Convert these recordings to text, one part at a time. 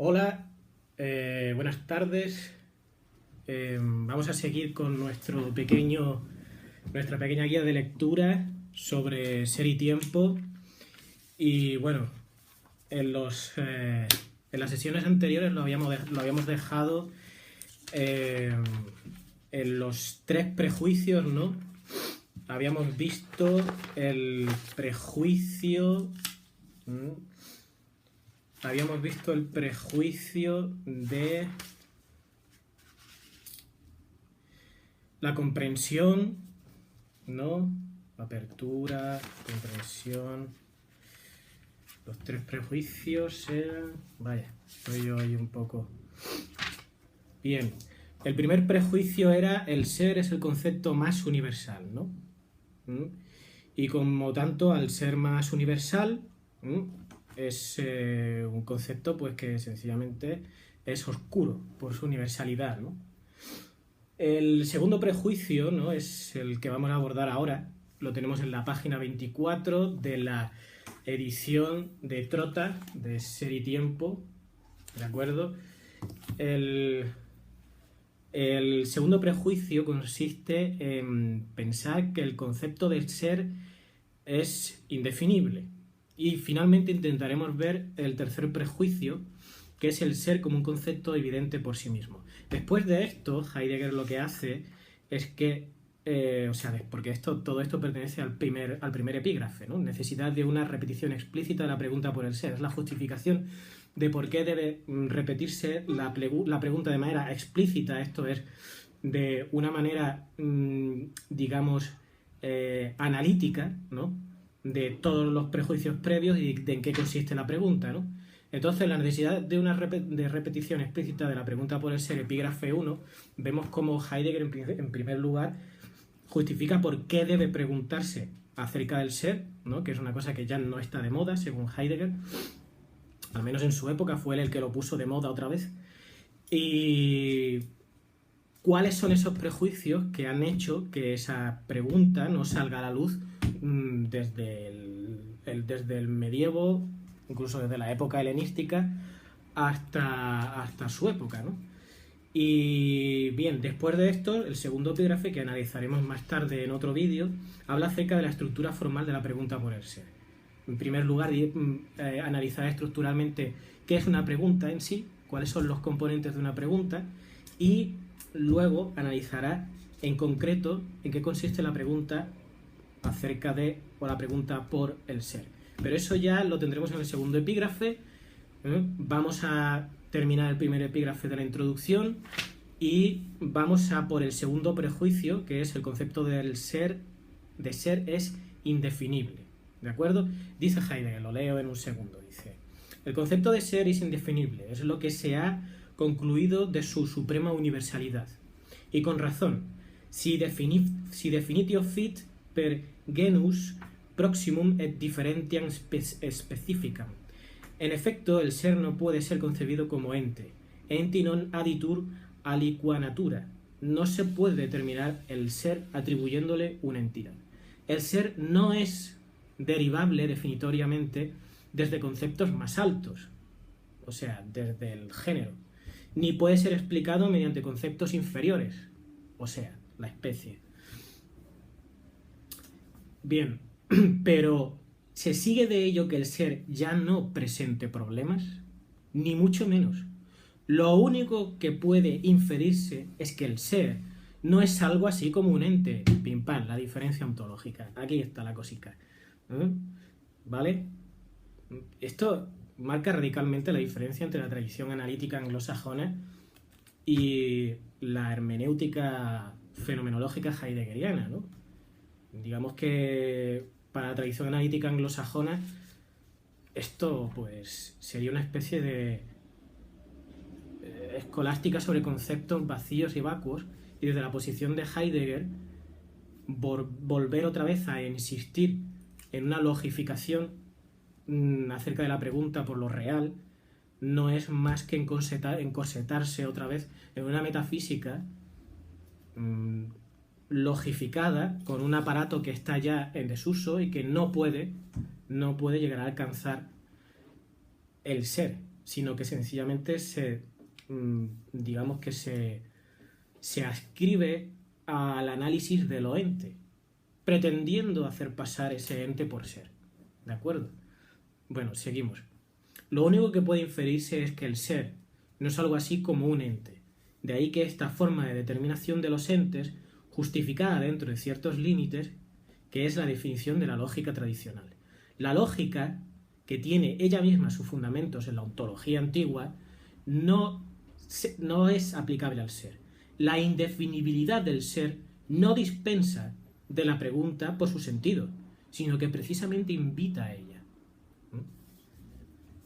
Hola, buenas tardes. Vamos a seguir con nuestra pequeña guía de lectura sobre Ser y Tiempo. Y bueno, en las sesiones anteriores lo habíamos dejado en los 3 prejuicios, ¿no? Habíamos visto el prejuicio... Habíamos visto el prejuicio de la comprensión, ¿no? Apertura, comprensión. Los 3 prejuicios eran... Vaya, estoy yo ahí un poco... Bien, el primer prejuicio era el ser es el concepto más universal, ¿no? Y como tanto, al ser más universal... es un concepto pues que sencillamente es oscuro por su universalidad, ¿no? El segundo prejuicio, ¿no?, es el que vamos a abordar ahora. Lo tenemos en la página 24 de la edición de Trota de Ser y Tiempo, ¿de acuerdo? El segundo prejuicio consiste en pensar que el concepto del ser es indefinible. Y finalmente intentaremos ver el tercer prejuicio, que es el ser como un concepto evidente por sí mismo. Después de esto, Heidegger lo que hace es que, porque todo esto pertenece al primer epígrafe, ¿no? Necesidad de una repetición explícita de la pregunta por el ser. Es la justificación de por qué debe repetirse la pregunta de manera explícita, esto es, de una manera, digamos, analítica, ¿no?, de todos los prejuicios previos y de en qué consiste la pregunta, ¿no? Entonces, la necesidad de una repetición explícita de la pregunta por el ser, epígrafe 1, vemos cómo Heidegger, en primer lugar, justifica por qué debe preguntarse acerca del ser, ¿no?, que es una cosa que ya no está de moda, según Heidegger, al menos en su época fue él el que lo puso de moda otra vez. Y ¿cuáles son esos prejuicios que han hecho que esa pregunta no salga a la luz desde el medievo, incluso desde la época helenística, hasta su época, ¿no? Y bien, después de esto, el segundo epígrafe, que analizaremos más tarde en otro vídeo, habla acerca de la estructura formal de la pregunta por el ser. En primer lugar, analizará estructuralmente qué es una pregunta en sí, cuáles son los componentes de una pregunta, y luego analizará en concreto en qué consiste la pregunta acerca de, o la pregunta por el ser. Pero eso ya lo tendremos en el segundo epígrafe. Vamos a terminar el primer epígrafe de la introducción y vamos a por el segundo prejuicio, que es el concepto del ser, de ser es indefinible, ¿de acuerdo? Dice Heidegger, lo leo en un segundo, dice: el concepto de ser es indefinible, es lo que se ha concluido de su suprema universalidad. Y con razón, si definitio fit per genus proximum et differentiam specificam. En efecto, el ser no puede ser concebido como ente. Enti non aditur aliqua natura. No se puede determinar el ser atribuyéndole una entidad. El ser no es derivable definitoriamente desde conceptos más altos, o sea, desde el género, ni puede ser explicado mediante conceptos inferiores, o sea, la especie. Bien, pero ¿se sigue de ello que el ser ya no presente problemas? Ni mucho menos. Lo único que puede inferirse es que el ser no es algo así como un ente. Pim pam, la diferencia ontológica. Aquí está la cosica. ¿Vale? Esto marca radicalmente la diferencia entre la tradición analítica anglosajona y la hermenéutica fenomenológica heideggeriana, ¿no? Digamos que para la tradición analítica anglosajona esto pues sería una especie de escolástica sobre conceptos vacíos y vacuos, y desde la posición de Heidegger volver otra vez a insistir en una logificación acerca de la pregunta por lo real no es más que encorsetarse otra vez en una metafísica logificada con un aparato que está ya en desuso y que no puede llegar a alcanzar el ser, sino que sencillamente digamos que se ascribe al análisis de lo ente, pretendiendo hacer pasar ese ente por ser. ¿De acuerdo? Bueno, seguimos. Lo único que puede inferirse es que el ser no es algo así como un ente. De ahí que esta forma de determinación de los entes, justificada dentro de ciertos límites, que es la definición de la lógica tradicional. La lógica, que tiene ella misma sus fundamentos en la ontología antigua, no es aplicable al ser. La indefinibilidad del ser no dispensa de la pregunta por su sentido, sino que precisamente invita a ella.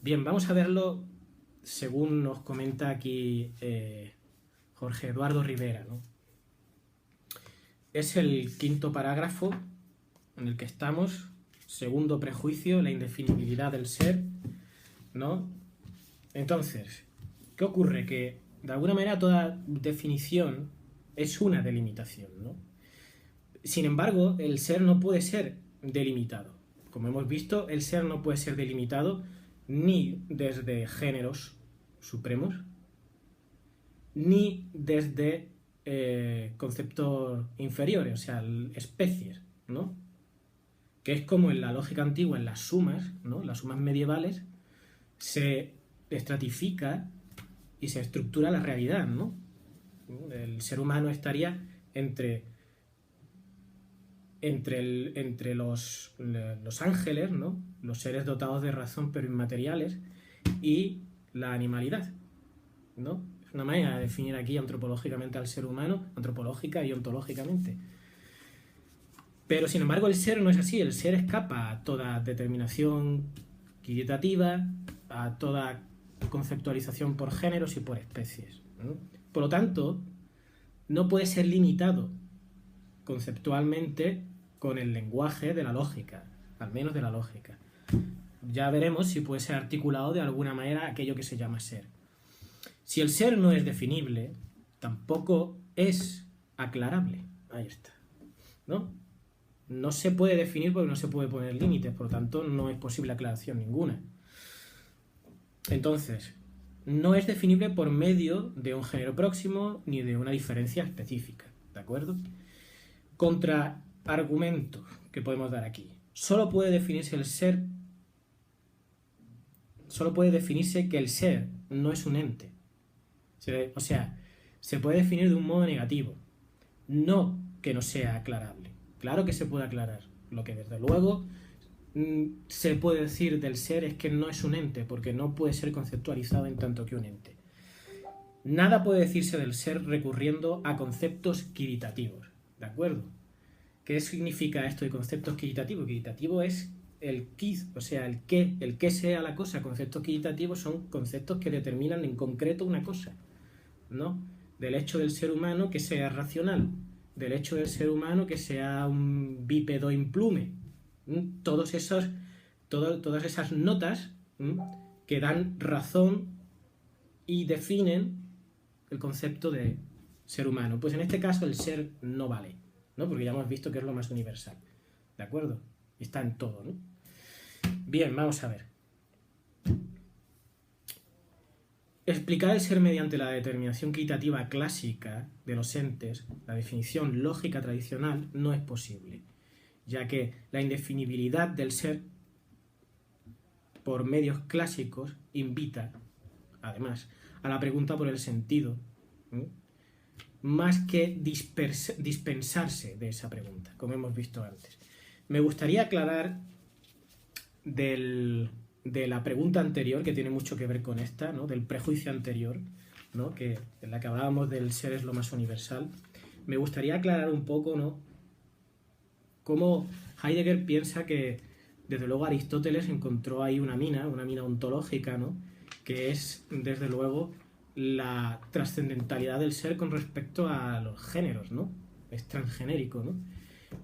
Bien, vamos a verlo según nos comenta aquí Jorge Eduardo Rivera, ¿no? Es el quinto parágrafo en el que estamos, segundo prejuicio, la indefinibilidad del ser, ¿no? Entonces, ¿qué ocurre? Que de alguna manera toda definición es una delimitación, ¿no? Sin embargo, el ser no puede ser delimitado. Como hemos visto, el ser no puede ser delimitado ni desde géneros supremos, ni desde conceptos inferiores, o sea, especies, ¿no? Que es como en la lógica antigua, en las sumas, ¿no? Las sumas medievales, se estratifica y se estructura la realidad, ¿no? El ser humano estaría entre los ángeles, ¿no? Los seres dotados de razón pero inmateriales, y la animalidad, ¿no? Es una manera de definir aquí antropológicamente al ser humano, antropológica y ontológicamente. Pero sin embargo el ser no es así, el ser escapa a toda determinación quantitativa, a toda conceptualización por géneros y por especies, ¿no? Por lo tanto, no puede ser limitado conceptualmente con el lenguaje de la lógica, al menos de la lógica. Ya veremos si puede ser articulado de alguna manera aquello que se llama ser. Si el ser no es definible, tampoco es aclarable. Ahí está, ¿no? No se puede definir porque no se puede poner límites, por lo tanto no es posible aclaración ninguna. Entonces, no es definible por medio de un género próximo ni de una diferencia específica, ¿de acuerdo? Contraargumento que podemos dar aquí. Solo puede definirse que el ser no es un ente. O sea, se puede definir de un modo negativo, no que no sea aclarable. Claro que se puede aclarar. Lo que desde luego se puede decir del ser es que no es un ente, porque no puede ser conceptualizado en tanto que un ente. Nada puede decirse del ser recurriendo a conceptos quiritativos, ¿de acuerdo? ¿Qué significa esto de conceptos quiritativos? Quitativo es el quid, o sea, el que sea la cosa. Conceptos quiritativos son conceptos que determinan en concreto una cosa, ¿no? Del hecho del ser humano que sea racional, del hecho del ser humano que sea un bípedo implume. Todas esas notas que dan razón y definen el concepto de ser humano. Pues en este caso el ser no vale, ¿no? Porque ya hemos visto que es lo más universal, ¿de acuerdo? Está en todo, ¿no? Bien, vamos a ver. Explicar el ser mediante la determinación quitativa clásica de los entes, la definición lógica tradicional, no es posible, ya que la indefinibilidad del ser por medios clásicos invita, además, a la pregunta por el sentido, más que dispensarse de esa pregunta, como hemos visto antes. Me gustaría aclarar de la pregunta anterior, que tiene mucho que ver con esta, ¿no? Del prejuicio anterior, ¿no? Que en la que hablábamos del ser es lo más universal. Me gustaría aclarar un poco, ¿no? Cómo Heidegger piensa que, desde luego, Aristóteles encontró ahí una mina ontológica, ¿no? Que es, desde luego, la trascendentalidad del ser con respecto a los géneros, ¿no? Es transgenérico, ¿no?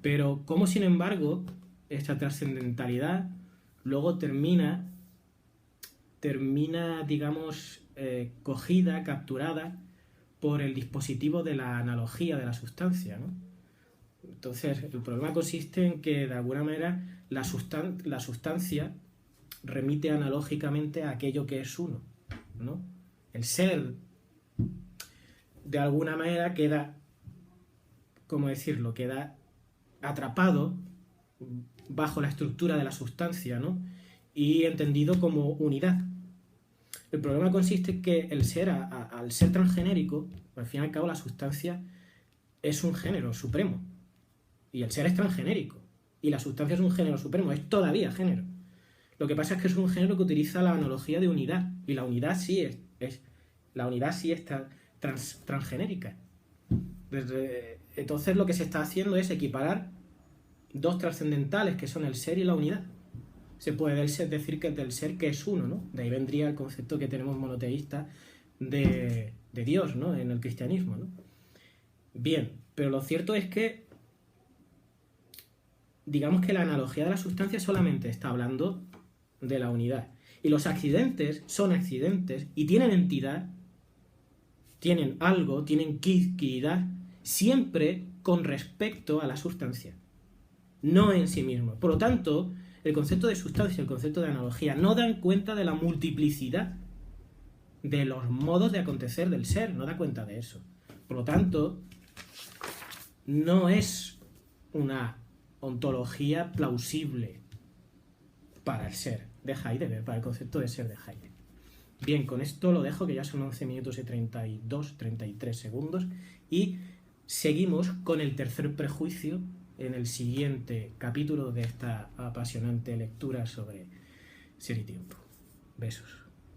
Pero cómo, sin embargo, esta trascendentalidad luego termina digamos, cogida, capturada por el dispositivo de la analogía de la sustancia, ¿no? Entonces, el problema consiste en que, de alguna manera, la sustancia remite analógicamente a aquello que es uno, ¿no? El ser, de alguna manera, queda, ¿cómo decirlo?, queda atrapado bajo la estructura de la sustancia, ¿no? Y entendido como unidad. El problema consiste en que el ser, al ser transgenérico, al fin y al cabo la sustancia es un género supremo. Y el ser es transgenérico. Y la sustancia es un género supremo, es todavía género. Lo que pasa es que es un género que utiliza la analogía de unidad. Y la unidad sí es transgenérica. Entonces lo que se está haciendo es equiparar dos trascendentales que son el ser y la unidad. Se puede decir que es del ser que es uno, ¿no? De ahí vendría el concepto que tenemos monoteísta de Dios, ¿no? En el cristianismo, ¿no? Bien, pero lo cierto es que digamos que la analogía de la sustancia solamente está hablando de la unidad. Y los accidentes son accidentes y tienen entidad, tienen algo, tienen quidquidad, siempre con respecto a la sustancia, no en sí mismo. Por lo tanto, el concepto de sustancia y el concepto de analogía no dan cuenta de la multiplicidad de los modos de acontecer del ser, no da cuenta de eso. Por lo tanto, no es una ontología plausible para el ser de Heidegger, para el concepto de ser de Heidegger. Bien, con esto lo dejo, que ya son 11 minutos y 33 segundos, y seguimos con el tercer prejuicio en el siguiente capítulo de esta apasionante lectura sobre ser y tiempo. Besos.